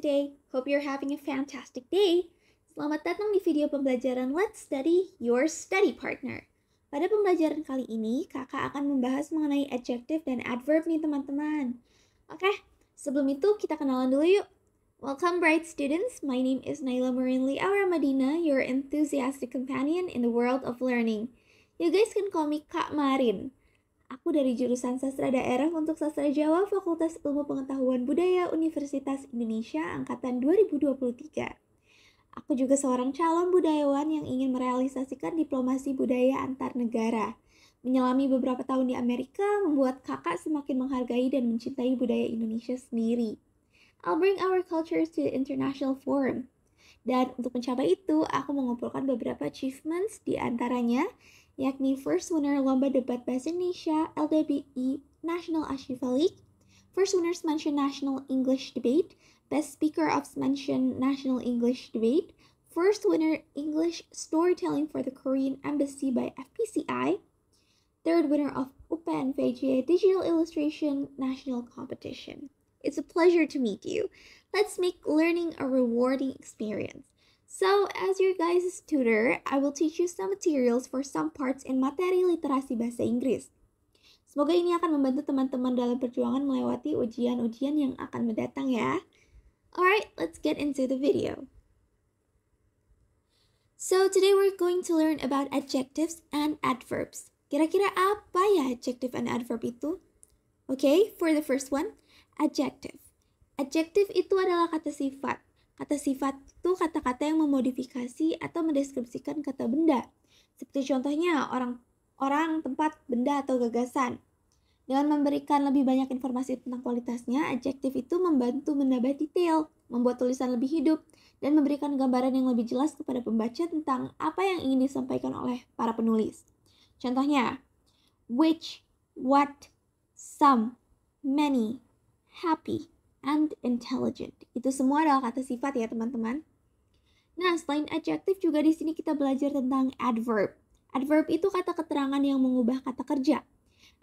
today? Hope you're having a fantastic day. Selamat datang di video pembelajaran Let's Study Your Study Partner. Pada pembelajaran kali ini, kakak akan membahas mengenai adjective dan adverb nih teman-teman. Oke, sebelum itu kita kenalan dulu yuk. Welcome bright students, my name is Naila Marinli Aura Madina, your enthusiastic companion in the world of learning. You guys can call me Kak Marin. Aku dari jurusan Sastra Daerah untuk Sastra Jawa Fakultas Ilmu Pengetahuan Budaya Universitas Indonesia Angkatan 2023. Aku juga seorang calon budayawan yang ingin merealisasikan diplomasi budaya antar negara. Menyelami beberapa tahun di Amerika membuat kakak semakin menghargai dan mencintai budaya Indonesia sendiri. I'll bring our cultures to the international forum. Dan untuk mencapai itu, aku mengumpulkan beberapa achievements di antaranya, yakni first winner Lomba Debat Bahasa Indonesia LDBI National Ashifa League, first winner Semention National English Debate, best speaker of Semention National English Debate, first winner English Storytelling for the Korean Embassy by FPCI, third winner of UPNVJ Digital Illustration National Competition. It's a pleasure to meet you. Let's make learning a rewarding experience. So, as your guys' tutor, I will teach you some materials for some parts in materi literasi bahasa Inggris. Semoga ini akan membantu teman-teman dalam perjuangan melewati ujian-ujian yang akan mendatang ya. Alright, let's get into the video. So, today we're going to learn about adjectives and adverbs. Kira-kira apa ya adjective and adverb itu? Okay, for the first one, adjective. Adjective itu adalah kata sifat. Kata sifat itu kata-kata yang memodifikasi atau mendeskripsikan kata benda. Seperti contohnya orang, tempat, benda, atau gagasan. Dengan memberikan lebih banyak informasi tentang kualitasnya, adjektif itu membantu menambah detail, membuat tulisan lebih hidup, dan memberikan gambaran yang lebih jelas kepada pembaca tentang apa yang ingin disampaikan oleh para penulis. Contohnya, which, what, some, many, happy, and intelligent. Itu semua adalah kata sifat ya teman-teman. Nah, selain adjective juga di sini kita belajar tentang adverb. Adverb itu kata keterangan yang mengubah kata kerja.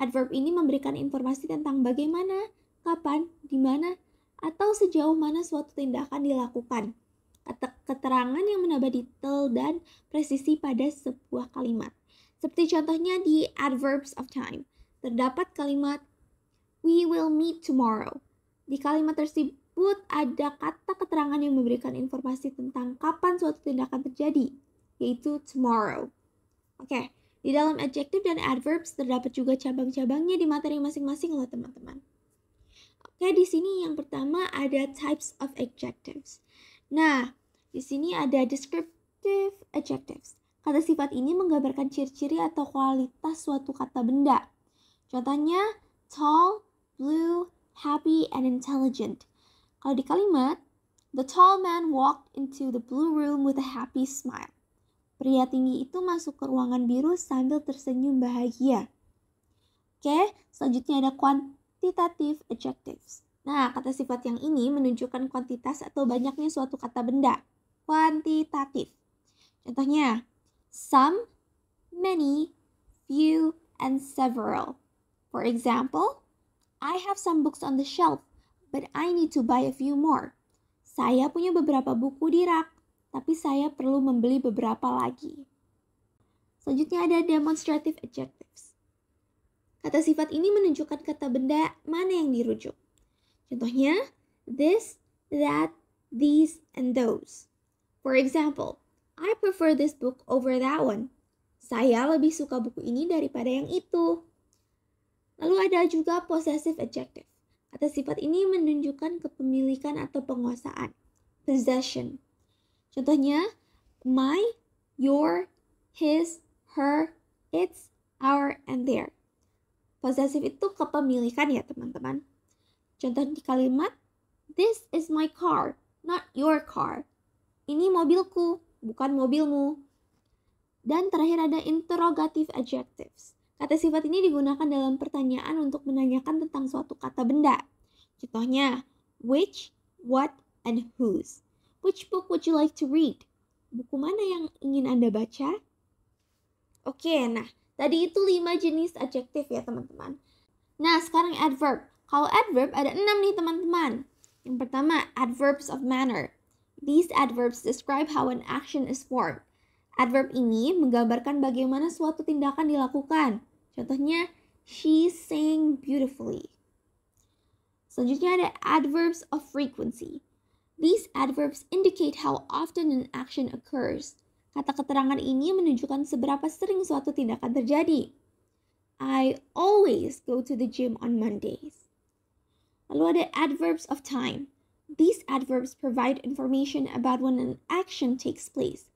Adverb ini memberikan informasi tentang bagaimana, kapan, di mana, atau sejauh mana suatu tindakan dilakukan. Kata keterangan yang menambah detail dan presisi pada sebuah kalimat. Seperti contohnya di adverbs of time. Terdapat kalimat we will meet tomorrow. Di kalimat tersebut ada kata keterangan yang memberikan informasi tentang kapan suatu tindakan terjadi, yaitu tomorrow. Oke, di dalam adjective dan adverbs terdapat juga cabang-cabangnya di materi masing-masing loh teman-teman. Oke, di sini yang pertama ada types of adjectives. Nah, di sini ada descriptive adjectives. Kata sifat ini menggambarkan ciri-ciri atau kualitas suatu kata benda. Contohnya, tall, blue, happy, and intelligent. Kalau di kalimat, the tall man walked into the blue room with a happy smile. Pria tinggi itu masuk ke ruangan biru sambil tersenyum bahagia. Oke, selanjutnya ada quantitative adjectives. Nah, kata sifat yang ini menunjukkan kuantitas atau banyaknya suatu kata benda. Kuantitatif. Contohnya, some, many, few, and several. For example, I have some books on the shelf, but I need to buy a few more. Saya punya beberapa buku di rak, tapi saya perlu membeli beberapa lagi. Selanjutnya ada demonstrative adjectives. Kata sifat ini menunjukkan kata benda mana yang dirujuk. Contohnya, this, that, these, and those. For example, I prefer this book over that one. Saya lebih suka buku ini daripada yang itu. Lalu ada juga possessive adjective. Kata sifat ini menunjukkan kepemilikan atau penguasaan. Possession. Contohnya, my, your, his, her, its, our, and their. Possessive itu kepemilikan ya teman-teman. Contoh di kalimat, this is my car, not your car. Ini mobilku, bukan mobilmu. Dan terakhir ada interrogative adjectives. Kata sifat ini digunakan dalam pertanyaan untuk menanyakan tentang suatu kata benda. Contohnya, which, what, and whose. Which book would you like to read? Buku mana yang ingin Anda baca? Oke, nah, tadi itu 5 jenis adjektif ya teman-teman. Nah, sekarang adverb. Kalau adverb ada 6 nih teman-teman. Yang pertama, adverbs of manner. These adverbs describe how an action is formed. Adverb ini menggambarkan bagaimana suatu tindakan dilakukan. Contohnya, she sang beautifully. Selanjutnya ada adverbs of frequency. These adverbs indicate how often an action occurs. Kata keterangan ini menunjukkan seberapa sering suatu tindakan terjadi. I always go to the gym on Mondays. Lalu ada adverbs of time. These adverbs provide information about when an action takes place.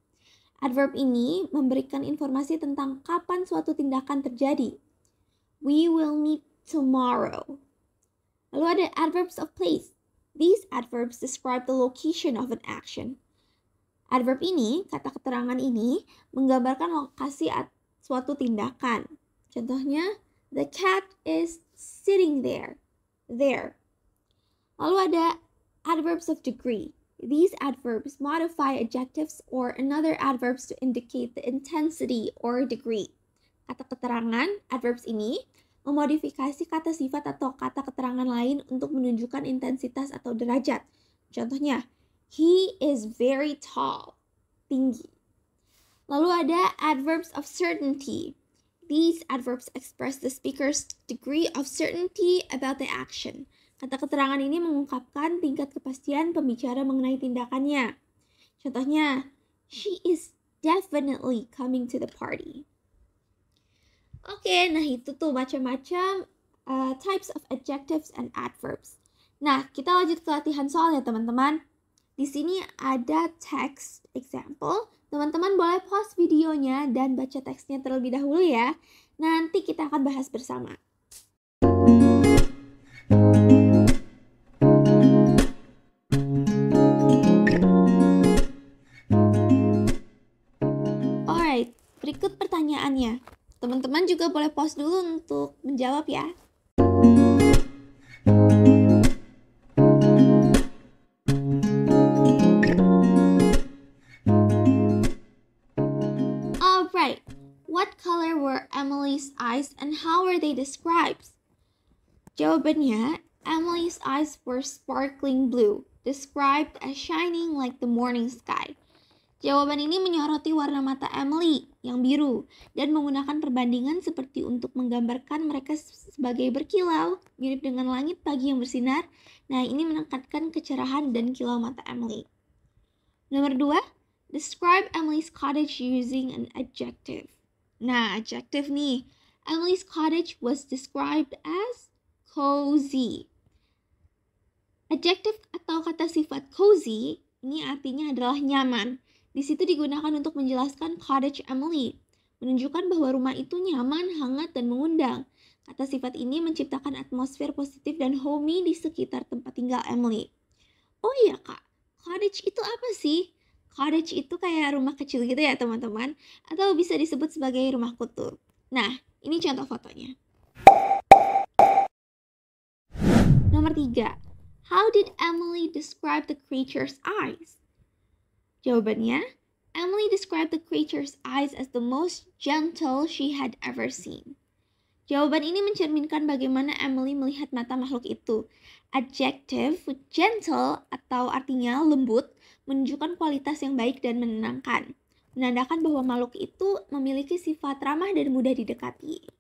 Adverb ini memberikan informasi tentang kapan suatu tindakan terjadi. We will meet tomorrow. Lalu ada adverbs of place. These adverbs describe the location of an action. Adverb ini, kata keterangan ini, menggambarkan lokasi suatu tindakan. Contohnya, the cat is sitting there. There. Lalu ada adverbs of degree. These adverbs modify adjectives or another adverbs to indicate the intensity or degree. Kata keterangan, adverbs ini memodifikasi kata sifat atau kata keterangan lain untuk menunjukkan intensitas atau derajat. Contohnya, he is very tall, tinggi. Lalu ada adverbs of certainty. These adverbs express the speaker's degree of certainty about the action. Kata keterangan ini mengungkapkan tingkat kepastian pembicara mengenai tindakannya. Contohnya, she is definitely coming to the party. Oke, nah itu tuh macam-macam types of adjectives and adverbs. Nah, kita lanjut ke latihan soal ya teman-teman. Di sini ada text example. Teman-teman boleh pause videonya dan baca teksnya terlebih dahulu ya. Nanti kita akan bahas bersama. Alright, berikut pertanyaannya. Teman-teman juga boleh pause dulu untuk menjawab ya. Alright, what color were Emily's eyes and how were they described? Jawabannya, Emily's eyes were sparkling blue, described as shining like the morning sky. Jawaban ini menyoroti warna mata Emily yang biru dan menggunakan perbandingan seperti untuk menggambarkan mereka sebagai berkilau, mirip dengan langit pagi yang bersinar. Nah, ini menekankan kecerahan dan kilau mata Emily. Nomor 2, describe Emily's cottage using an adjective. Nah, adjective nih. Emily's cottage was described as cozy. Adjective atau kata sifat cozy ini artinya adalah nyaman. Di situ digunakan untuk menjelaskan cottage Emily, menunjukkan bahwa rumah itu nyaman, hangat, dan mengundang. Kata sifat ini menciptakan atmosfer positif dan homey di sekitar tempat tinggal Emily. Oh iya kak, cottage itu apa sih? Cottage itu kayak rumah kecil gitu ya teman-teman, atau bisa disebut sebagai rumah kutub. Nah, ini contoh fotonya. Nomor 3, how did Emily describe the creature's eyes? Jawabannya, Emily described the creature's eyes as the most gentle she had ever seen. Jawaban ini mencerminkan bagaimana Emily melihat mata makhluk itu. Adjective gentle atau artinya lembut menunjukkan kualitas yang baik dan menenangkan, menandakan bahwa makhluk itu memiliki sifat ramah dan mudah didekati.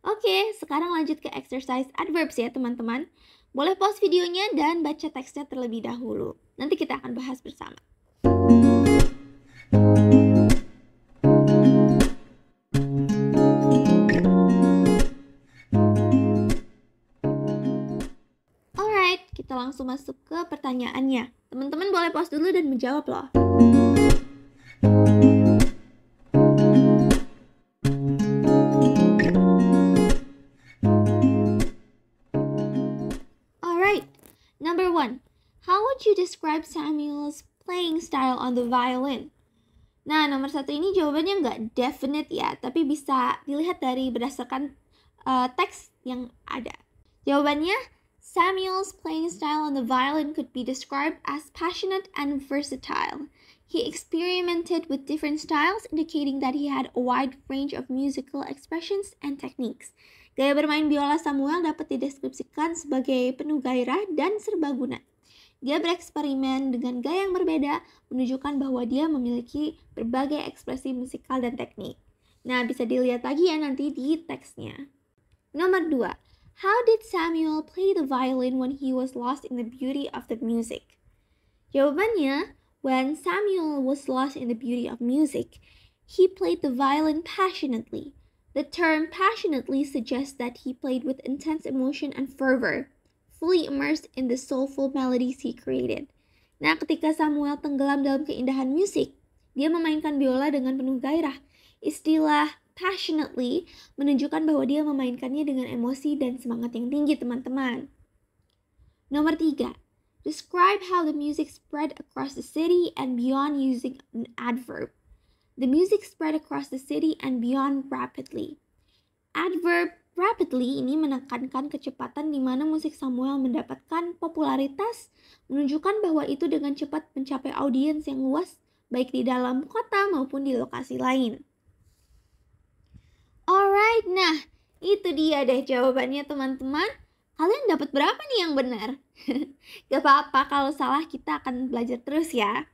Oke, sekarang lanjut ke exercise adverbs ya teman-teman. Boleh pause videonya dan baca teksnya terlebih dahulu. Nanti kita akan bahas bersama. Alright, kita langsung masuk ke pertanyaannya. Teman-teman boleh pause dulu dan menjawab loh. Alright, number 1. How would you describe Samuel's playing style on the violin? Nah, nomor 1 ini jawabannya nggak definite ya, tapi bisa dilihat dari berdasarkan teks yang ada. Jawabannya, Samuel's playing style on the violin could be described as passionate and versatile. He experimented with different styles, indicating that he had a wide range of musical expressions and techniques. Gaya bermain biola Samuel dapat dideskripsikan sebagai penuh gairah dan serbaguna. Dia bereksperimen dengan gaya yang berbeda, menunjukkan bahwa dia memiliki berbagai ekspresi musikal dan teknik. Nah, bisa dilihat lagi ya nanti di teksnya. Nomor 2. How did Samuel play the violin when he was lost in the beauty of the music? Jawabannya, when Samuel was lost in the beauty of music, he played the violin passionately. The term passionately suggests that he played with intense emotion and fervor, fully immersed in the soulful melodies he created. Nah, ketika Samuel tenggelam dalam keindahan musik, dia memainkan biola dengan penuh gairah. Istilah passionately menunjukkan bahwa dia memainkannya dengan emosi dan semangat yang tinggi, teman-teman. Nomor 3. Describe how the music spread across the city and beyond using an adverb. The music spread across the city and beyond rapidly. Adverb rapidly ini menekankan kecepatan di mana musik Samuel mendapatkan popularitas, menunjukkan bahwa itu dengan cepat mencapai audiens yang luas, baik di dalam kota maupun di lokasi lain. Alright, nah itu dia deh jawabannya teman-teman. Kalian dapat berapa nih yang benar? Gak apa-apa, kalau salah kita akan belajar terus ya.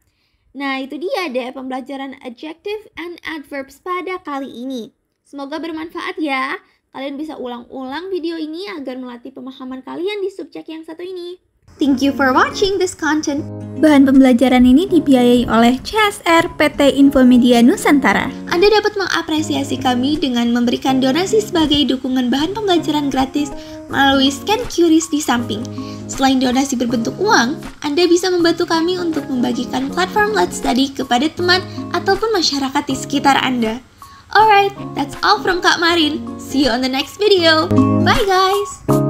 Nah, itu dia deh pembelajaran adjective and adverbs pada kali ini. Semoga bermanfaat ya. Kalian bisa ulang-ulang video ini agar melatih pemahaman kalian di subjek yang satu ini. Thank you for watching this content. Bahan pembelajaran ini dibiayai oleh CSR PT Infomedia Nusantara. Anda dapat mengapresiasi kami dengan memberikan donasi sebagai dukungan bahan pembelajaran gratis melalui scan QRIS di samping. Selain donasi berbentuk uang, Anda bisa membantu kami untuk membagikan platform Let's Study kepada teman ataupun masyarakat di sekitar Anda. Alright, that's all from Kak Marin. See you on the next video. Bye guys!